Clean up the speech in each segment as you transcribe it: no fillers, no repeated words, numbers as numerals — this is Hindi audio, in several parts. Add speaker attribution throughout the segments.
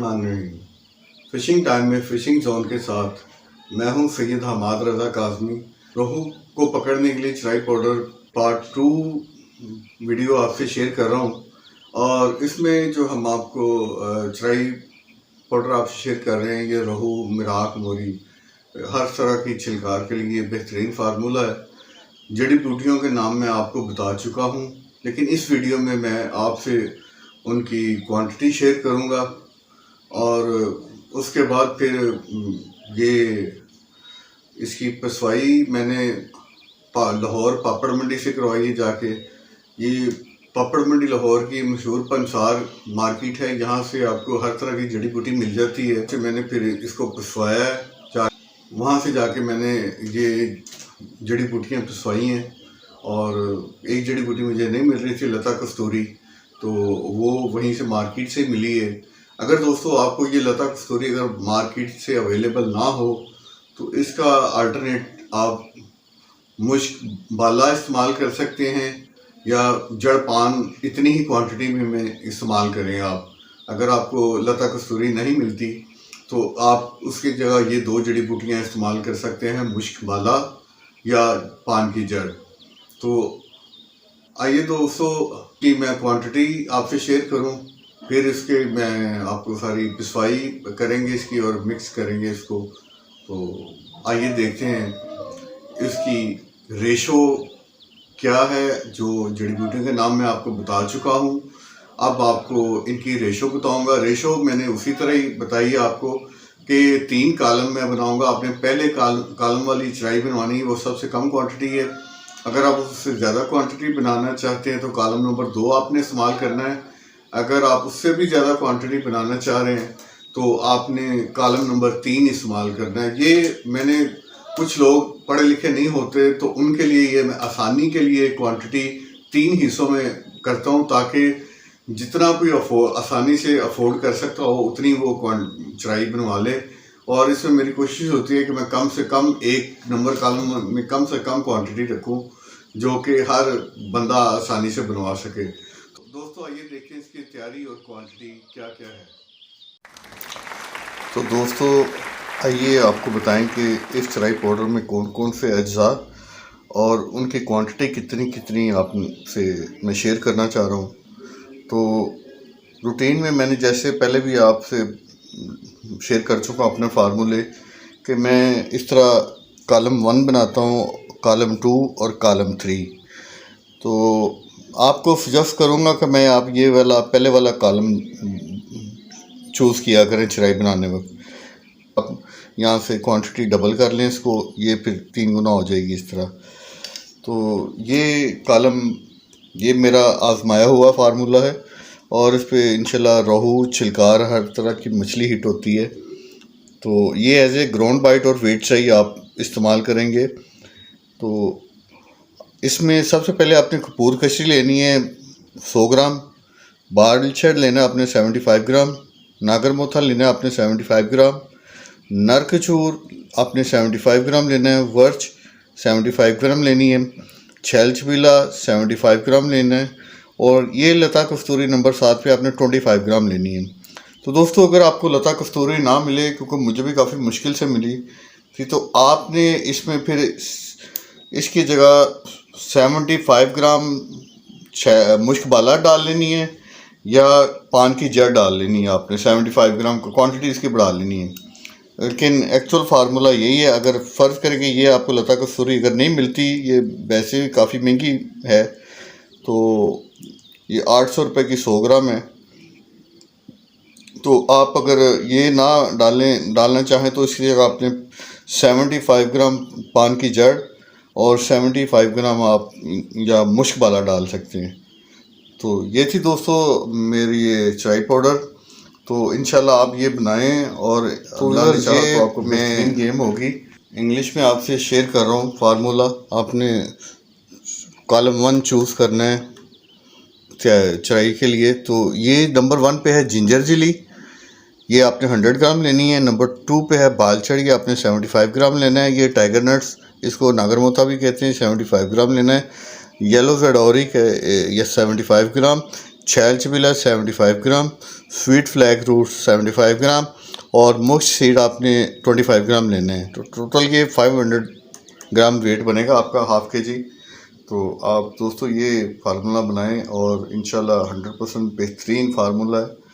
Speaker 1: बिस्मिल्लाहिर्रहमानिर्रहीम। फ़िशिंग टाइम में फ़िशिंग जोन के साथ मैं हूं सैयद हमाद रज़ा काज़मी। रोहू को पकड़ने के लिए चराई पाउडर पार्ट 2 वीडियो आपसे शेयर कर रहा हूं। और इसमें जो हम आपको चराई पाउडर आपसे शेयर कर रहे हैं, ये रोहू, मिराक, मोरी, हर तरह की छिलकार के लिए बेहतरीन फार्मूला है। जड़ी बूटियों के नाम मैं आपको बता चुका हूं, लेकिन इस वीडियो में मैं आपसे उनकी क्वांटिटी शेयर करूंगा और उसके बाद फिर ये इसकी पिसवाई मैंने लाहौर पापड़ मंडी से करवाई है जाके। ये पापड़ मंडी लाहौर की मशहूर पंसार मार्केट है, यहाँ से आपको हर तरह की जड़ी बूटी मिल जाती है। तो मैंने फिर इसको पिसवाया है, वहाँ से जाके मैंने ये जड़ी बूटियाँ पिसवाई हैं। और एक जड़ी बूटी मुझे नहीं मिल रही थी, लता कस्तूरी, तो वो वहीं से मार्केट से मिली है। अगर दोस्तों आपको ये लता कस्तूरी अगर मार्केट से अवेलेबल ना हो तो इसका अल्टरनेट आप मुश्क बाला इस्तेमाल कर सकते हैं, या जड़ पान इतनी ही क्वांटिटी में इस्तेमाल करें आप। अगर आपको लता कस्तूरी नहीं मिलती तो आप उसकी जगह ये 2 जड़ी बूटियाँ इस्तेमाल कर सकते हैं, मुश्क बाला या पान की जड़। तो आइए दोस्तों कि मैं क्वांटिटी आपसे शेयर करूं, फिर इसके मैं आपको सारी पिसवाई करेंगे इसकी और मिक्स करेंगे इसको। तो आइए देखते हैं इसकी रेशो क्या है। जो जड़ी बूटियों के नाम मैं आपको बता चुका हूं, अब आपको इनकी रेशो बताऊंगा। रेशो मैंने उसी तरह ही बताई है आपको कि 3 कॉलम मैं बनाऊंगा। आपने पहले कॉलम वाली चराई बनवानी है, वो सबसे कम क्वांटिटी है। अगर आप उससे ज़्यादा क्वांटिटी बनाना चाहते हैं तो कॉलम नंबर 2 आपने इस्तेमाल करना है। अगर आप उससे भी ज़्यादा क्वांटिटी बनाना चाह रहे हैं तो आपने कॉलम नंबर 3 इस्तेमाल करना है। ये मैंने कुछ लोग पढ़े लिखे नहीं होते तो उनके लिए ये मैं आसानी के लिए क्वांटिटी 3 हिस्सों में करता हूँ, ताकि जितना कोई आसानी से अफोर्ड कर सकता हो उतनी वो चराई बनवा ले। और इसमें मेरी कोशिश होती है कि मैं कम से कम 1 नंबर कॉलम में कम से कम क्वांटिटी रखूं, जो कि हर बंदा आसानी से बनवा सके। तो दोस्तों आइए देखें इसकी तैयारी और क्वांटिटी क्या क्या है। तो दोस्तों आइए आपको बताएं कि इस चराई पाउडर में कौन कौन से अज्जा और उनकी क्वांटिटी कितनी कितनी आपसे मैं शेयर करना चाह रहा हूँ। तो रूटीन में मैंने जैसे पहले भी आपसे शेयर कर चुका अपने फार्मूले कि मैं इस तरह कॉलम 1 बनाता हूँ, कॉलम 2 और कॉलम 3। तो आपको सजेस्ट करूँगा कि मैं आप ये वाला पहले वाला कॉलम चूज़ किया करें चराई बनाने वक्त। आप यहाँ से क्वांटिटी डबल कर लें इसको, ये फिर 3 गुना हो जाएगी इस तरह। तो ये कॉलम ये मेरा आजमाया हुआ फार्मूला है और इस पे इंशाल्लाह रोहू, छिलकार, हर तरह की मछली हिट होती है। तो ये एज ए ग्राउंड बाइट और वेट चाहिए आप इस्तेमाल करेंगे। तो इसमें सबसे पहले आपने कपूर कशी लेनी है 100 ग्राम, बालछड़ लेना है आपने 75 ग्राम, नागर मोथा लेना है आपने 75 ग्राम, नर कचूर आपने 75 ग्राम लेना है, वर्च 75 ग्राम लेनी है, छैल छबीला 75 ग्राम लेना है, और ये लता कस्तूरी नंबर 7 पे आपने 25 ग्राम लेनी है। तो दोस्तों अगर आपको लता कस्तूरी ना मिले, क्योंकि मुझे भी काफ़ी मुश्किल से मिली थी, तो आपने इसमें फिर इसकी जगह 75 ग्राम मुश्क बाला डाल लेनी है या पान की जड़ डाल लेनी है। आपने 75 ग्राम को क्वांटिटी इसकी बढ़ा लेनी है, लेकिन एक्चुअल फार्मूला यही है। अगर फ़र्ज़ करें कि ये आपको लता कस्तूरी अगर नहीं मिलती, ये वैसे भी काफ़ी महंगी है, तो ये 800 रुपये की 100 ग्राम है। तो आप अगर ये ना डालना चाहें तो इसकी जगह आपने 75 ग्राम पान की जड़ और 75 ग्राम आप या मुश्क बाला डाल सकते हैं। तो ये थी दोस्तों मेरी ये चराई पाउडर। तो इंशाल्लाह आप ये बनाएं और तो आपको मैं गेम होगी। इंग्लिश में आपसे शेयर कर रहा हूँ फार्मूला। आपने कॉलम 1 चूज़ करना है चराई के लिए। तो ये नंबर 1 पे है जिंजर जिली, ये आपने 100 ग्राम लेनी है। नंबर 2 पे है बालछड़, ये आपने 75 ग्राम लेना है। ये टाइगर नट्स, इसको नागर मोथा भी कहते हैं, 75 ग्राम लेना है। येलो ज़डौरी ये 75 ग्राम। छैल छबीला 75 ग्राम, स्वीट फ्लैग रूट 75 ग्राम और मुक्स सीड आपने 25 ग्राम लेने हैं। तो टोटल ये 500 ग्राम वेट बनेगा आपका हाफ के जी। तो आप दोस्तों ये फार्मूला बनाएं और इंशाल्लाह 100% बेहतरीन फार्मूला है।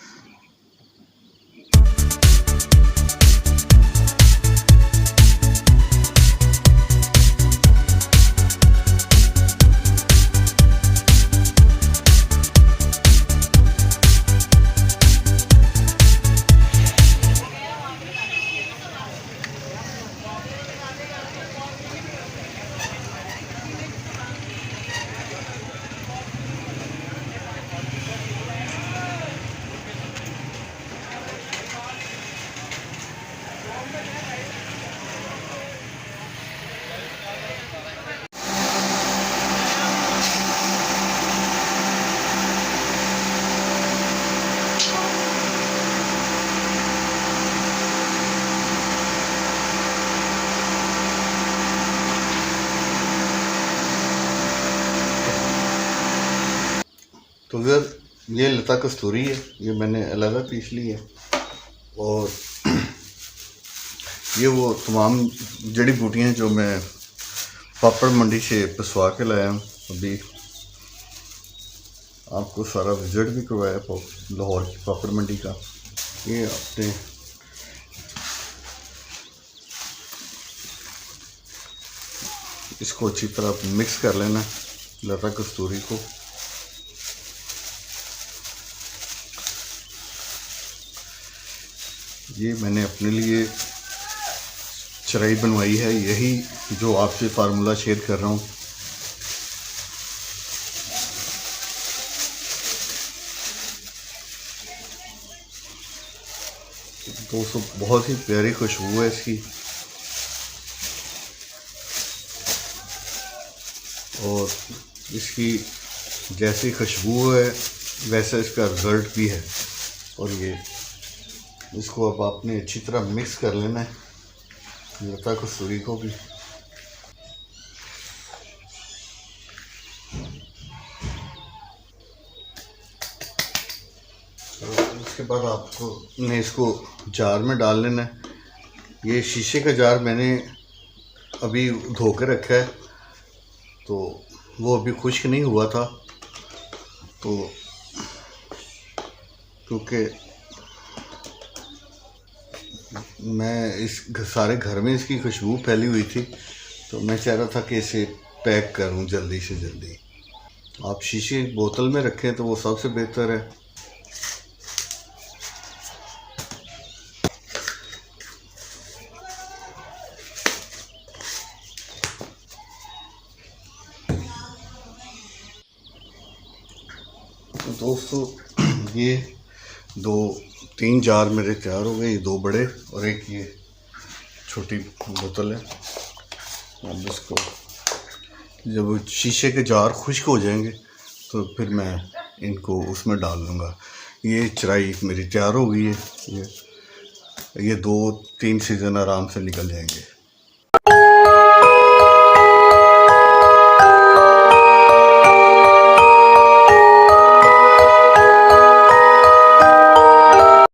Speaker 1: तो इधर ये लता कस्तूरी है, ये मैंने अलग पीस ली है और ये वो तमाम जड़ी बूटियाँ जो मैं पापड़ मंडी से पिसवा के लाया हूँ। अभी आपको सारा विजिट भी करवाया लाहौर की पापड़ मंडी का। ये आपने इसको अच्छी तरह मिक्स कर लेना लता कस्तूरी को। ये मैंने अपने लिए चराई बनवाई है, यही जो आपसे फार्मूला शेयर कर रहा हूँ। दोस्तों बहुत ही प्यारी खुशबू है इसकी और इसकी जैसी खुशबू है वैसा इसका रिजल्ट भी है। और ये इसको अब आपने अच्छी तरह मिक्स कर लेना है लता कस्तूरी को भी। तो उसके बाद आपको ने इसको जार में डाल लेना है। ये शीशे का जार मैंने अभी धो के रखा है, तो वो अभी खुश्क नहीं हुआ था, तो क्योंकि मैं इस सारे घर में इसकी खुशबू फैली हुई थी, तो मैं चाह रहा था कि इसे पैक करूं जल्दी से जल्दी। आप शीशे बोतल में रखें तो वो सबसे बेहतर है। तो दोस्तों ये 2-3 जार मेरे तैयार हो गए, ये 2 बड़े और एक ये छोटी बोतल है। अब इसको जब शीशे के जार खुश्क हो जाएंगे तो फिर मैं इनको उसमें डाल दूँगा। ये चराई मेरी तैयार हो गई है, ये 2-3 सीज़न आराम से निकल जाएंगे।